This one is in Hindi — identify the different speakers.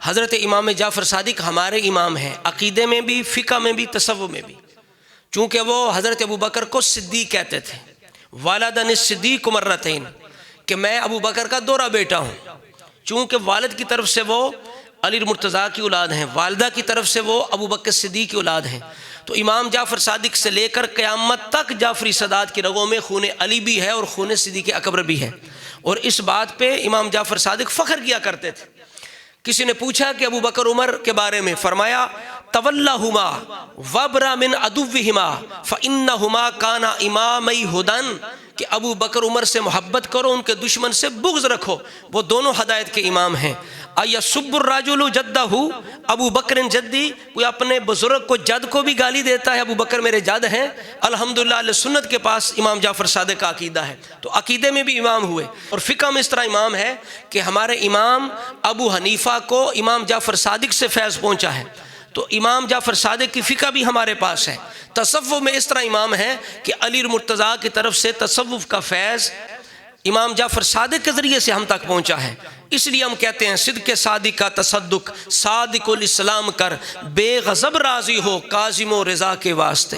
Speaker 1: हज़रत इमाम जाफ़र सादिक हमारे इमाम हैं, अक़ीदे में भी, फ़िक़्ह में भी, तसव्वुफ़ में भी। चूँकि वो हज़रत अबू बकर को सिद्दीक़ कहते थे, वालदन सिद्दीक़ मर्रतैन, कि मैं अबू बकर का दोहरा बेटा हूँ। चूँकि वालिद की तरफ से वो अली मुर्तज़ा की औलाद हैं, वालिदा की तरफ से वो अबू बकर सिद्दीक़ की औलाद हैं। तो इमाम जाफ़र सादिक से लेकर क़यामत तक जाफ़री सदात की रगों में खून अली भी है और खून सिद्दीक़ अकबर भी है। और इस बात पे इमाम जाफ़र सादिक फ़ख्र किया करते थे। किसी ने पूछा कि अबू बकर उमर के बारे में, फरमाया तवल्लाहुमा वबरा मिन अदुव्विहिमा फ़इन्नहुमा काना इमामई हुदन, कि अबू बकर उमर से मोहब्बत करो, उनके दुश्मन से बुग़्ज़ रखो, वो दोनों हदायत के इमाम हैं। अयसुब्बुर्रजुलु जद्दहु अबू बकर जद्दी, कोई अपने बुज़ुर्ग को जद को भी गाली देता है, अबू बकर मेरे जद हैं। अल्हम्दुलिल्लाह अहले सुन्नत के पास इमाम जाफ़र सादिक का अक़ीदा है, तो अक़ीदे में भी इमाम हुए। और फ़िक़्ह में इस तरह इमाम है कि हमारे इमाम अबू हनीफ़ा को इमाम जाफ़र सादिक से फैज़ पहुँचा है, तो इमाम जाफ़र सादिक की फ़िक़्ह भी हमारे पास है। तसव्वुफ़ में इस तरह इमाम है कि अली मुर्तज़ा की तरफ से तसव्वुफ़ का फैज़ इमाम जाफ़र सादिक के ज़रिए से हम तक पहुँचा है। इसलिए हम कहते हैं सिद्क़ सादिक का तसद्दुक़ सादिकुल इस्लाम कर, बेग़ज़ब राज़ी हो काज़िम व रज़ा के वास्ते।